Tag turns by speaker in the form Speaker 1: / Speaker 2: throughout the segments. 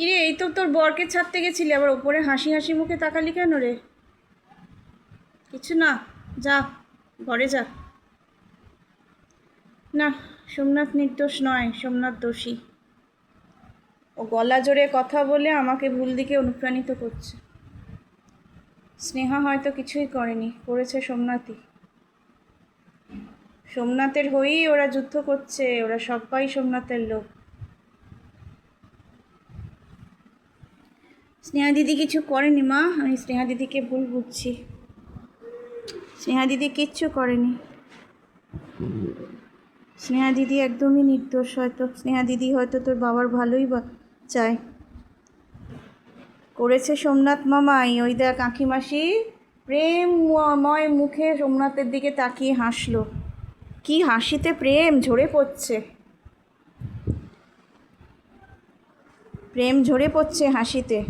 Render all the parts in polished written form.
Speaker 1: কিরে, এই তো তোর বরকে ছাড়তে গেছিলি, আবার ওপরে হাসি হাসি মুখে তাকালি কেন রে? কিছু না, যা ঘরে যা। না, সোমনাথ নির্দোষ নয়, সোমনাথ দোষী। ও গলা জোরে কথা বলে আমাকে ভুল দিকে অনুপ্রাণিত করছে। স্নেহা হয়তো কিছুই করেনি, করেছে সোমনাথই। সোমনাথের হয়েই ওরা যুদ্ধ করছে, ওরা সবাই সোমনাথের লোক। স্নেহা দিদি কিছু করেনি মা, আমি স্নেহা দিদিকে ভুল বুঝছি। স্নেহা দিদি কিচ্ছু করেনি। স্নেহা দিদি একদমই নির্দোষ। হয়তো স্নেহা দিদি হয়তো তোর বাবার ভালোই চায়। করেছে সোমনাথ মামাই। ওই দেখ কাকিমাসি প্রেমময় মুখে সোমনাথের দিকে তাকিয়ে হাসলো। কি হাসিতে প্রেম ঝরে পড়ছে, প্রেম ঝরে পড়ছে হাসিতে।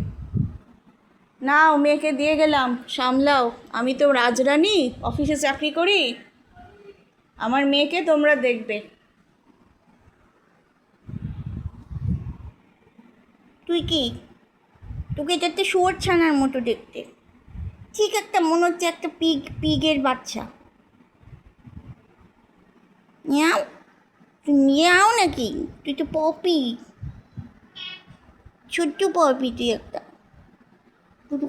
Speaker 1: নাও, মেয়েকে দিয়ে গেলাম, সামলাও। আমি তো রাজরানী, অফিসে চাকরি করি, আমার মেয়েকে তোমরা দেখবে। তুই কি, তোকে এটা একটা শুয়োর ছানার মতো দেখতে, ঠিক একটা মনে হচ্ছে একটা পিগের বাচ্চা। মিয়াও, তুই মিয়াও নাকি? তুই তো পপি, ছোট্ট পপি তুই একটা।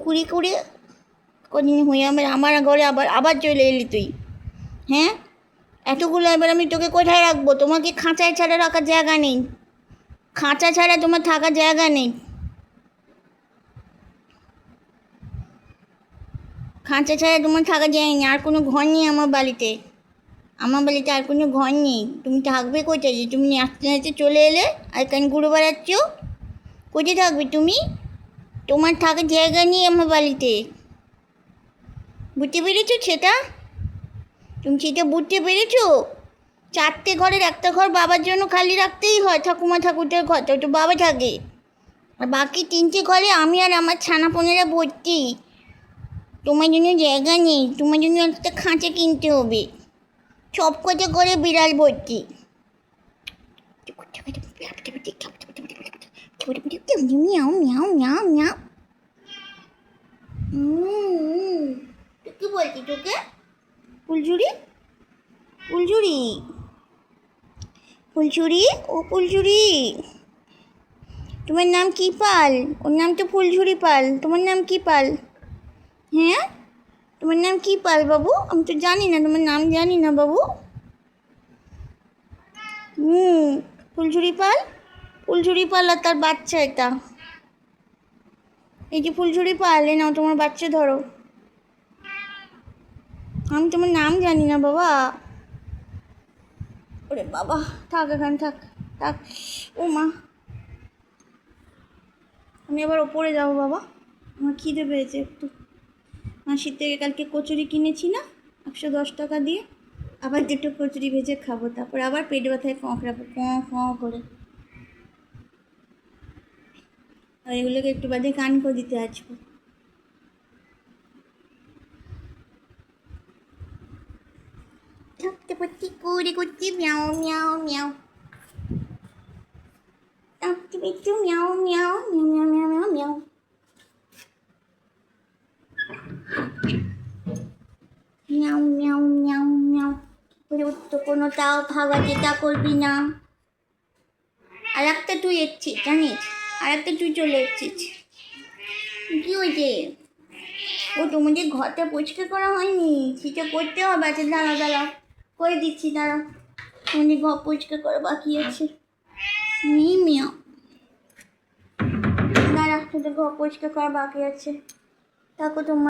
Speaker 1: কুড়ি করে কদিন হয়ে আমার ঘরে আবার আবার চলে এলি তুই। হ্যাঁ, এতগুলো এবার আমি তোকে কোথায় রাখবো? তোমাকে খাঁচায় ছাড়া রাখার জায়গা নেই, খাঁচা ছাড়া তোমার থাকার জায়গা নেই। খাঁচা ছাড়া তোমার থাকা যায় না। আর কোনো ঘর নেই আমার বাড়িতে, আমার বাড়িতে আর কোনো ঘর নেই। তুমি থাকবে কোথায়? যে তুমি নাচতে নাচতে চলে এলে আর এখানে ঘুরে বেড়াচ্ছ? কোথায় থাকবে তুমি? তোমার থাকার জায়গা নেই আমার বাড়িতে, বুঝতে পেরেছো সেটা? তুমি সেটা বুঝতে পেরেছো? 4টে ঘরের একটা ঘর বাবার জন্য খালি রাখতেই হয়, ঠাকুমা ঠাকুরদের ঘরটা তো বাবা থাকে, আর বাকি 3টে ঘরে আমি আর আমার ছানাপোনেরা ভর্তি। তোমার জন্য জায়গা নেই, তোমার জন্য একটা খাঁচা কিনতে হবে। সব কটা করে বিড়াল ভর্তি। মিয়াও মিয়াও মিয়াও মিয়াও। কি বলছি তোকে? ফুলঝুরি, ফুলঝুরি, ফুলঝুরি, ও ফুলঝুরি, তোমার নাম কি পাল? ওর নাম তো ফুলঝুরি পাল, তোমার নাম কি পাল? হ্যাঁ, তোমার নাম কি পাল বাবু? আমি তো জানি না, তোমার নাম জানি না বাবু। ফুলঝুরি পাল, ফুলঝুরি পাল আর তার বাচ্চা এটা। এই যে ফুলঝুরি পাল, এ নাও তোমার বাচ্চা ধরো। আমি তোমার নাম জানি না বাবা। ওরে বাবা, থাক এখানে, থাক থাক। ও মা, আমি আবার ওপরে যাবো বাবা, আমার খিদে পেয়েছে একটু। মাসির থেকে কালকে কচুরি কিনেছি না 110 টাকা দিয়ে, আবার 2টো কচুরি ভেজে খাবো, তারপর আবার পেট ব্যথায় কাঁকড়াবো ফঁ করে। আর এগুলোকে একটু বাদে কানকো দিতে আসবো। থাকতে পারছি করে করছি মিয়াও মিয়াও মিয়াও। থাকতে পারছি মিয়াও মিয়াও মিয়াও মিয়াও মিয়াও মিয়াও। মিয়াও মিয়াও মিয়াও মিয়াও করে উঠতো কোনো, তাও ভাবা যেটা করবি না। আর একটা তুই এসছিস জানিস, আর একটা তুই চলে এসছিস। কি হয়েছে? ও তোমাদের ঘরটা পরিষ্কার করা হয়নি, সেটা করতে হবে। আচ্ছা দাঁড়াও দাঁড়াও, করে দিচ্ছি, দাঁড়াও। তোমাদের ঘর পরিষ্কার করা বাকি আছে। মিয়াও, দাঁড়া, তোদের ঘর পরিষ্কার করা বাকি আছে, থাকো তোমার।